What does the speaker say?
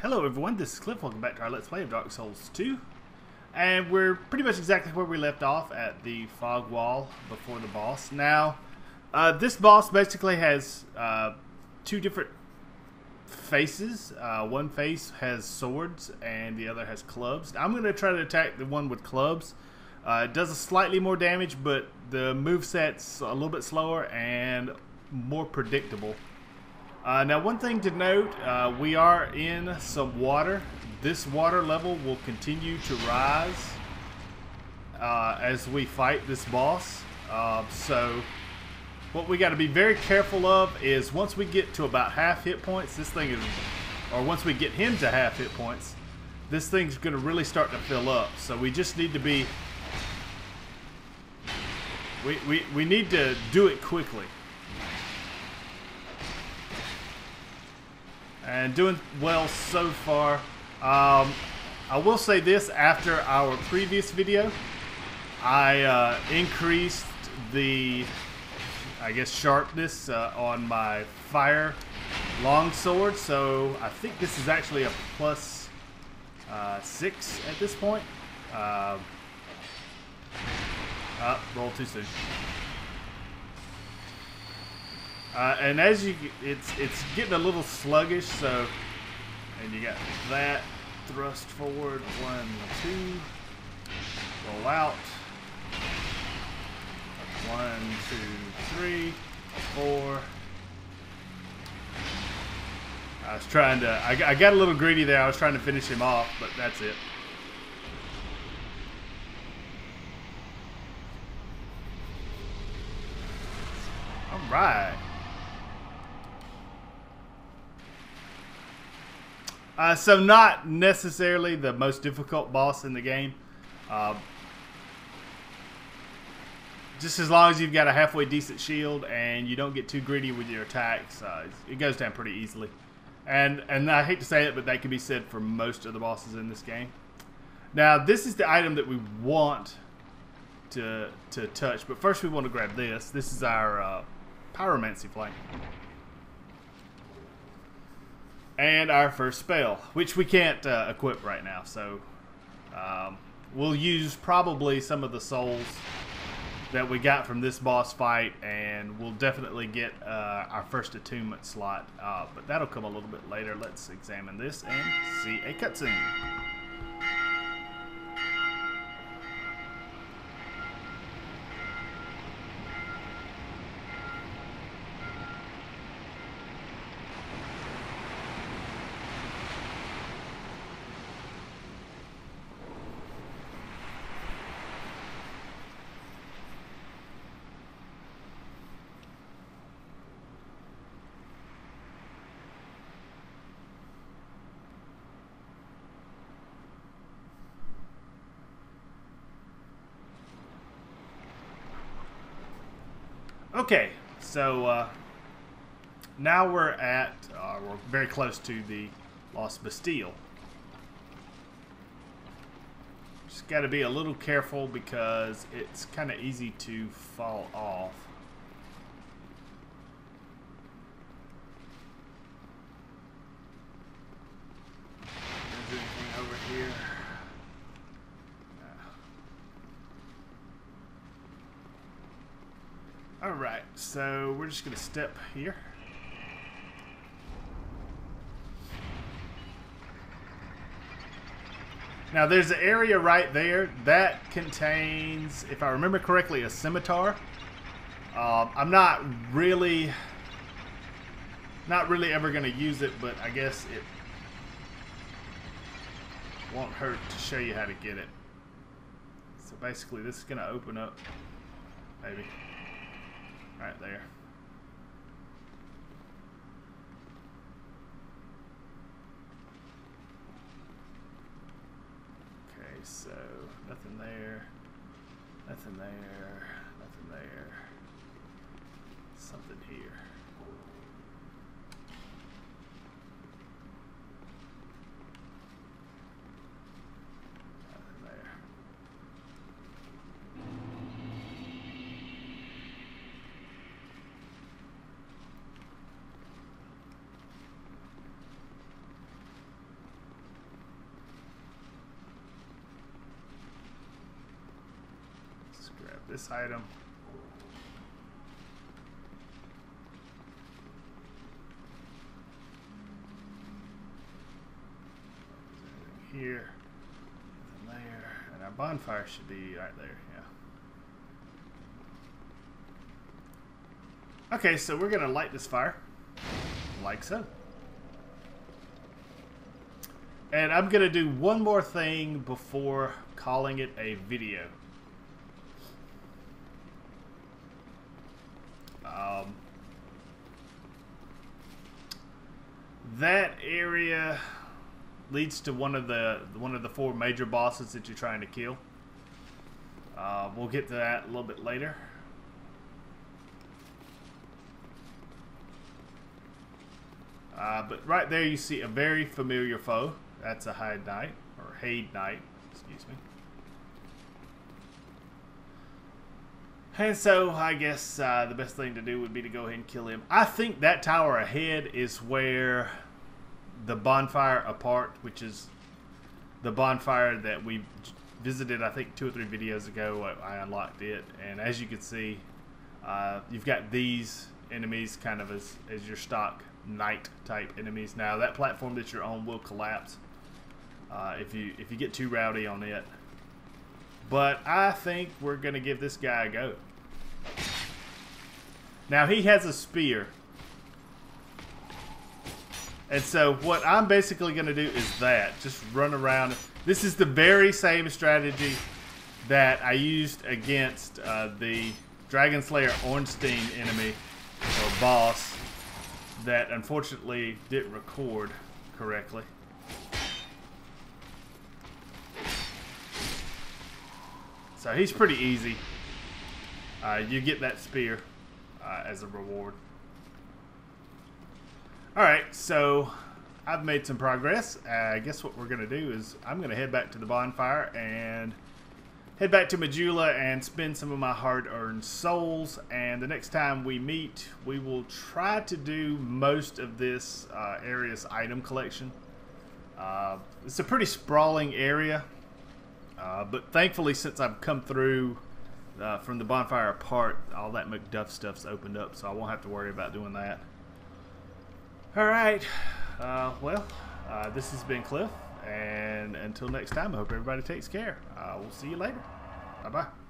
Hello everyone, this is Cliff. Welcome back to our Let's Play of Dark Souls 2. And we're pretty much exactly where we left off at the fog wall before the boss. Now, this boss basically has two different faces. One face has swords and the other has clubs. Now, I'm going to try to attack the one with clubs. It does a slightly more damage, but the moveset's a little bit slower and more predictable. Now, one thing to note, we are in some water. This water level will continue to rise as we fight this boss. So what we got to be very careful of is once we get to about half hit points, this thing is, or once we get him to half hit points, this thing's going to really start to fill up. So we just need to be, we need to do it quickly. And doing well so far. I will say this, after our previous video, I increased the, I guess, sharpness on my fire longsword. So I think this is actually a plus 6 at this point. Roll too soon. And as you, it's getting a little sluggish, so, and you got that, thrust forward, 1, 2, roll out, 1, 2, 3, 4. I was trying to, I got a little greedy there, I was trying to finish him off, but that's it. Alright. So not necessarily the most difficult boss in the game. Just as long as you've got a halfway decent shield and you don't get too greedy with your attacks, it goes down pretty easily. And I hate to say it, but that can be said for most of the bosses in this game. Now, this is the item that we want to touch, but first we want to grab this. This is our Pyromancy Flame. And our first spell, which we can't equip right now, so we'll use probably some of the souls that we got from this boss fight, and we'll definitely get our first attunement slot, but that'll come a little bit later. Let's examine this and see a cutscene. Okay, so now we're very close to the Lost Bastille. Just got to be a little careful because it's kind of easy to fall off. Is there anything over here? Alright, so we're just going to step here. Now there's an area right there that contains, if I remember correctly, a scimitar. I'm not really ever going to use it, but I guess it won't hurt to show you how to get it. So basically this is going to open up, maybe. Right there. Okay, so nothing there, nothing there, nothing there. Something here. Nothing there. this item. Here, and there, and our bonfire should be right there. Yeah. Okay, so we're gonna light this fire, like so. And I'm gonna do one more thing before calling it a video. That area leads to one of the 4 major bosses that you're trying to kill. We'll get to that a little bit later. But right there you see a very familiar foe. That's a Heide Knight, or Heide Knight, excuse me. And so I guess the best thing to do would be to go ahead and kill him. I think that tower ahead is where the bonfire apart, which is the bonfire that we visited, I think 2 or 3 videos ago. I unlocked it, and as you can see, you've got these enemies kind of as your stock knight type enemies. Now that platform that you're on will collapse if you get too rowdy on it. But I think we're gonna give this guy a go. Now he has a spear. And so what I'm basically going to do is just run around. This is the very same strategy that I used against the Dragon Slayer Ornstein enemy, or boss, that unfortunately didn't record correctly. So he's pretty easy. You get that spear as a reward. Alright, so I've made some progress. I guess what we're going to do is I'm going to head back to the bonfire and head back to Majula and spend some of my hard-earned souls. And the next time we meet, we will try to do most of this area's item collection. It's a pretty sprawling area, but thankfully since I've come through from the bonfire apart, all that McDuff stuff's opened up, so I won't have to worry about doing that. Alright, this has been Cliff, and until next time, I hope everybody takes care. We'll see you later. Bye-bye.